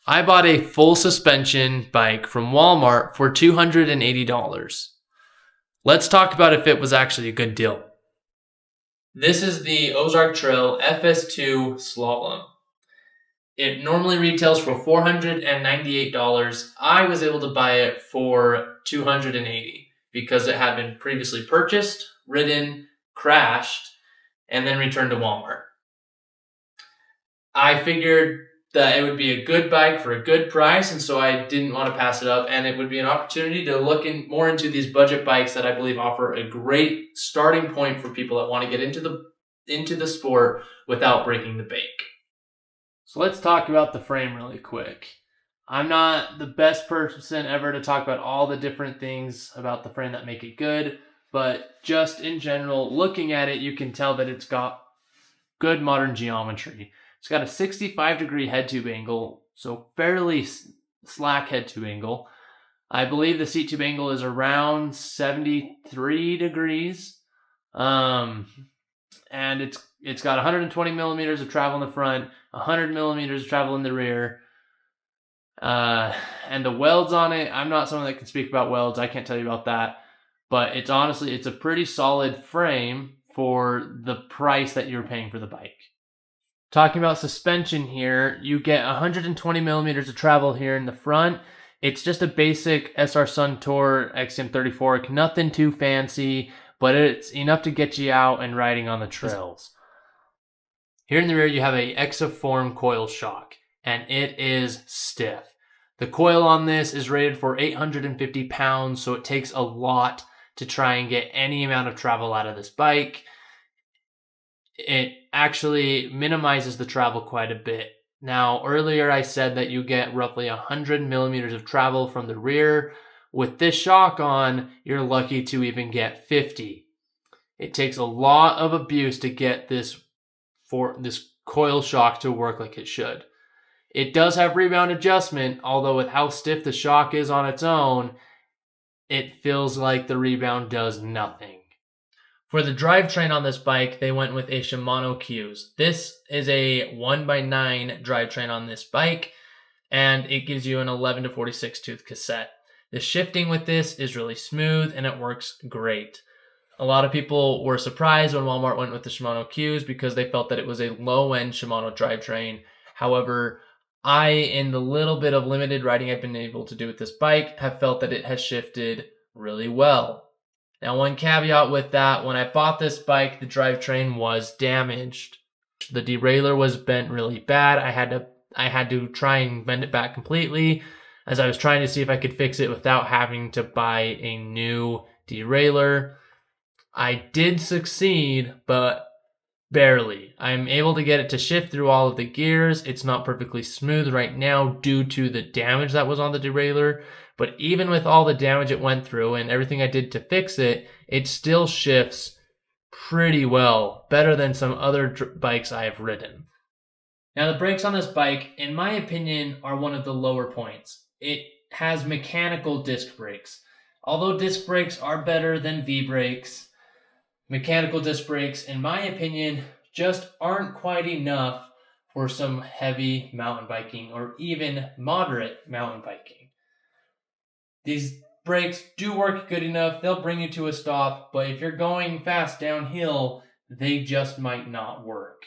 I bought a full suspension bike from Walmart for $280. Let's talk about if it was actually a good deal. This is the Ozark Trail FS.2 Slalom. It normally retails for $498. I was able to buy it for $280 because it had been previously purchased, ridden, crashed, and then returned to Walmart. I figured that it would be a good bike for a good price, and so I didn't want to pass it up, and it would be an opportunity to look more into these budget bikes that I believe offer a great starting point for people that want to get into the sport without breaking the bank. So let's talk about the frame really quick. I'm not the best person ever to talk about all the different things about the frame that make it good, but just in general, looking at it, you can tell that it's got good modern geometry. It's got a 65-degree head tube angle, so fairly slack head tube angle. I believe the seat tube angle is around 73 degrees. And it's got 120 millimeters of travel in the front, 100 millimeters of travel in the rear. And the welds on it, I'm not someone that can speak about welds. I can't tell you about that. But it's a pretty solid frame for the price that you're paying for the bike. Talking about suspension here, you get 120 millimeters of travel here in the front. It's just a basic SR Suntour XM30 fork, nothing too fancy, but it's enough to get you out and riding on the trails. Here in the rear, you have a Exaform coil shock, and it is stiff. The coil on this is rated for 850 pounds, so it takes a lot to try and get any amount of travel out of this bike. It actually minimizes the travel quite a bit. Now, earlier I said that you get roughly 100 millimeters of travel from the rear. With this shock on, you're lucky to even get 50. It takes a lot of abuse to get this coil shock to work like it should. It does have rebound adjustment, although with how stiff the shock is on its own, it feels like the rebound does nothing. For the drivetrain on this bike, they went with a Shimano Q's. This is a 1x9 drivetrain on this bike, and it gives you an 11 to 46 tooth cassette. The shifting with this is really smooth, and it works great. A lot of people were surprised when Walmart went with the Shimano Q's because they felt that it was a low-end Shimano drivetrain. However, in the little bit of limited riding I've been able to do with this bike, have felt that it has shifted really well. Now, one caveat with that, when I bought this bike, the drivetrain was damaged. The derailleur was bent really bad. I had to try and bend it back completely as I was trying to see if I could fix it without having to buy a new derailleur. I did succeed, but barely. I'm able to get it to shift through all of the gears. It's not perfectly smooth right now due to the damage that was on the derailleur. But even with all the damage it went through and everything I did to fix it, it still shifts pretty well, better than some other bikes I have ridden. Now, the brakes on this bike, in my opinion, are one of the lower points. It has mechanical disc brakes. Although disc brakes are better than V-brakes, mechanical disc brakes, in my opinion, just aren't quite enough for some heavy mountain biking or even moderate mountain biking. These brakes do work good enough. They'll bring you to a stop, but if you're going fast downhill, they just might not work.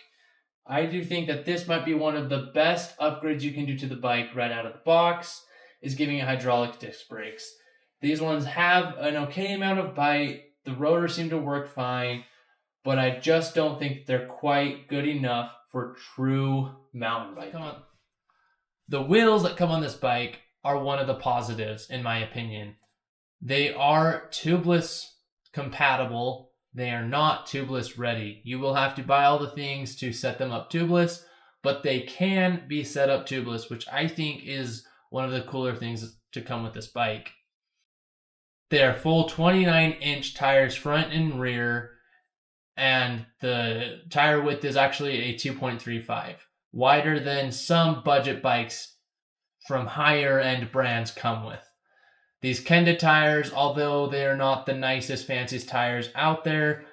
I do think that this might be one of the best upgrades you can do to the bike right out of the box, is giving it hydraulic disc brakes. These ones have an okay amount of bite. The rotors seem to work fine, but I just don't think they're quite good enough for true mountain biking. The wheels that come on this bike are one of the positives, in my opinion. They are tubeless compatible. They are not tubeless ready. You will have to buy all the things to set them up tubeless, but they can be set up tubeless, which I think is one of the cooler things to come with this bike. They are full 29-inch tires front and rear, and the tire width is actually a 2.35, wider than some budget bikes from higher end brands come with. These Kenda tires, although they are not the nicest, fanciest tires out there,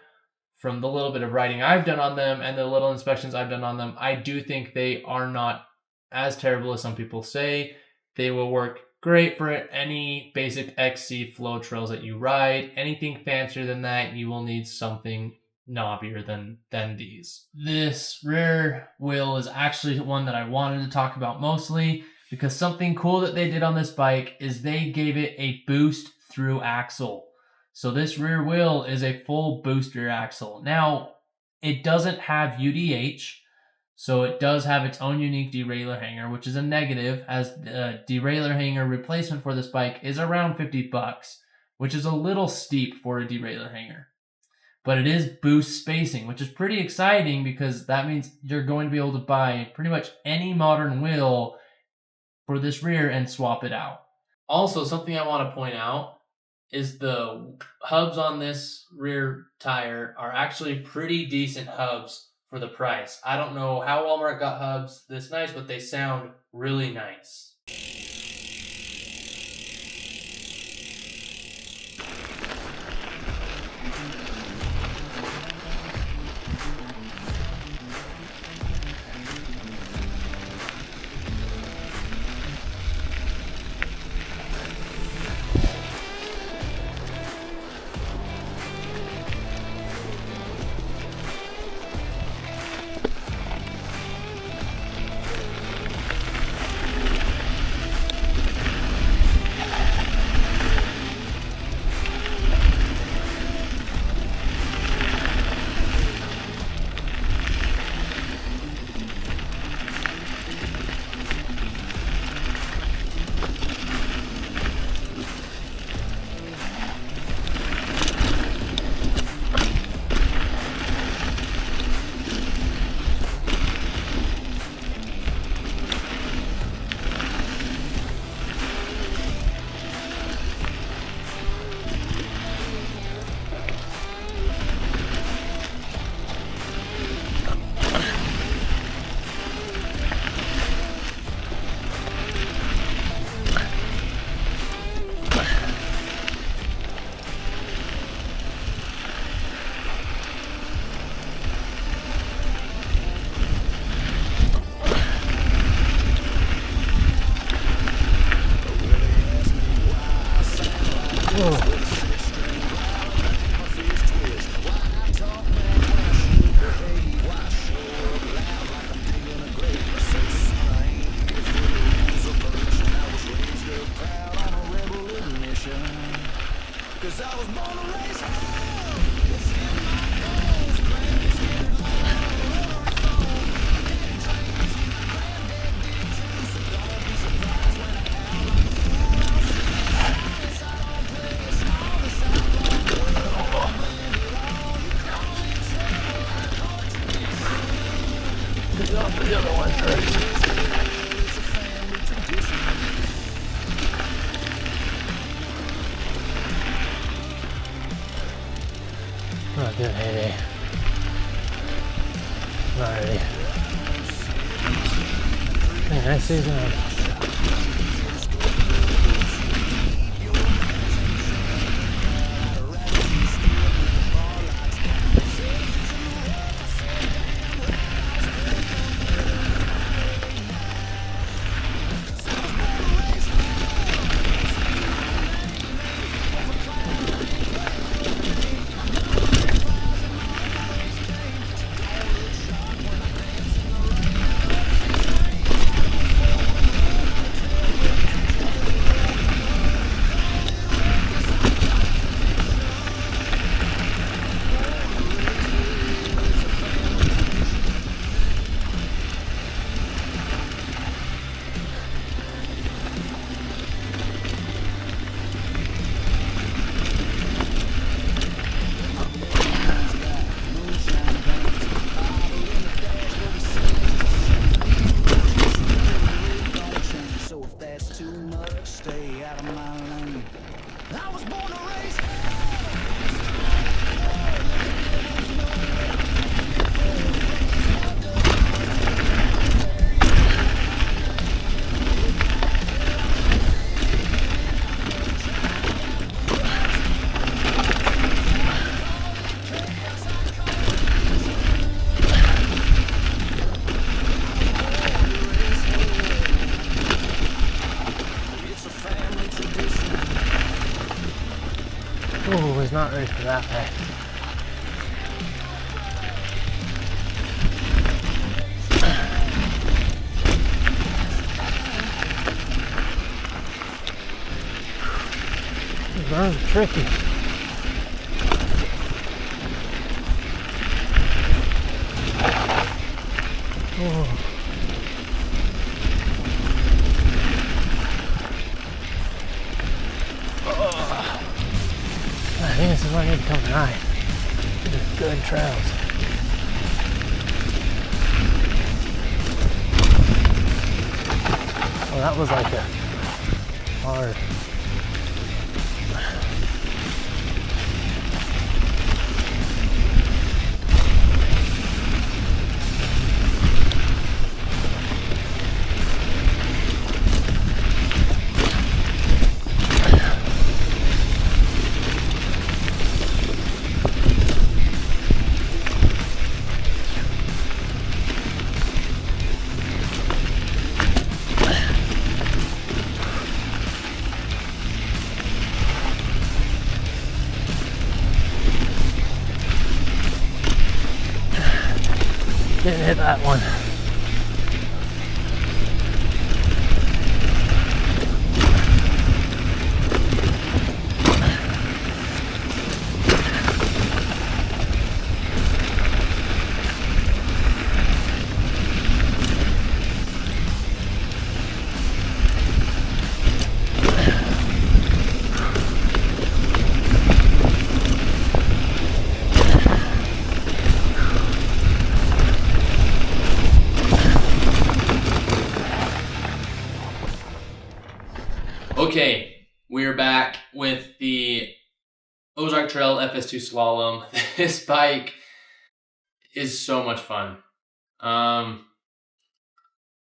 from the little bit of riding I've done on them and the little inspections I've done on them, I do think they are not as terrible as some people say. They will work great for any basic XC flow trails that you ride. Anything fancier than that, you will need something knobbier than these. This rear wheel is actually one that I wanted to talk about mostly, because something cool that they did on this bike is they gave it a boost through axle. So this rear wheel is a full booster axle. Now, it doesn't have UDH, so it does have its own unique derailleur hanger, which is a negative, as the derailleur hanger replacement for this bike is around $50, which is a little steep for a derailleur hanger. But it is boost spacing, which is pretty exciting because that means you're going to be able to buy pretty much any modern wheel for this rear and swap it out. Also, something I want to point out is the hubs on this rear tire are actually pretty decent hubs for the price. I don't know how Walmart got hubs this nice, but they sound really nice. The other one first. Oh, good, hey. Alrighty. Hey, nice season. was not ready for that day. These runs are tricky. Oh. I think this is where I need to come tonight. These are good trails. Well, that was like a hard. Didn't hit that one. Okay, we're back with the Ozark Trail FS.2 Slalom. This bike is so much fun.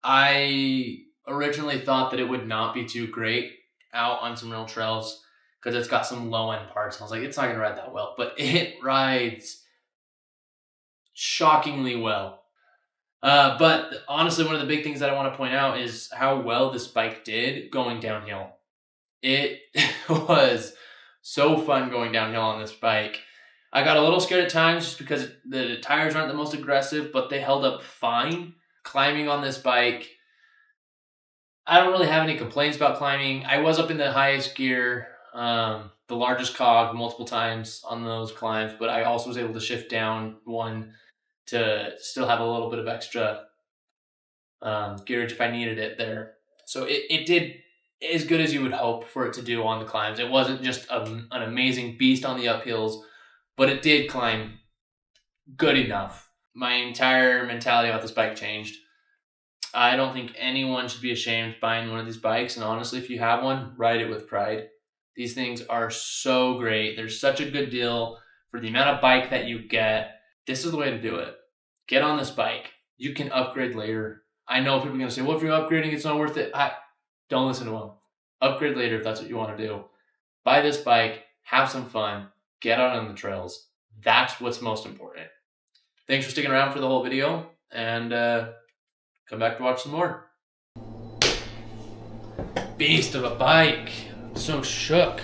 I originally thought that it would not be too great out on some real trails because it's got some low end parts. I was like, it's not going to ride that well, but it rides shockingly well. But honestly, one of the big things that I want to point out is how well this bike did going downhill. It was so fun going downhill on this bike. I got a little scared at times just because the tires aren't the most aggressive, but they held up fine. Climbing on this bike, I don't really have any complaints about climbing. I was up in the highest gear, the largest cog multiple times on those climbs, but I also was able to shift down one to still have a little bit of extra gearage if I needed it there. So it did as good as you would hope for it to do on the climbs. It wasn't just an amazing beast on the uphills, but it did climb good enough. My entire mentality about this bike changed. I don't think anyone should be ashamed buying one of these bikes, and honestly, if you have one, ride it with pride. These things are so great. They're such a good deal for the amount of bike that you get. This is the way to do it. Get on this bike. You can upgrade later. I know people are going to say, well, if you're upgrading, it's not worth it. Don't listen to them. Upgrade later if that's what you want to do. Buy this bike, have some fun, get out on the trails. That's what's most important. Thanks for sticking around for the whole video, and come back to watch some more. Beast of a bike. I'm so shook.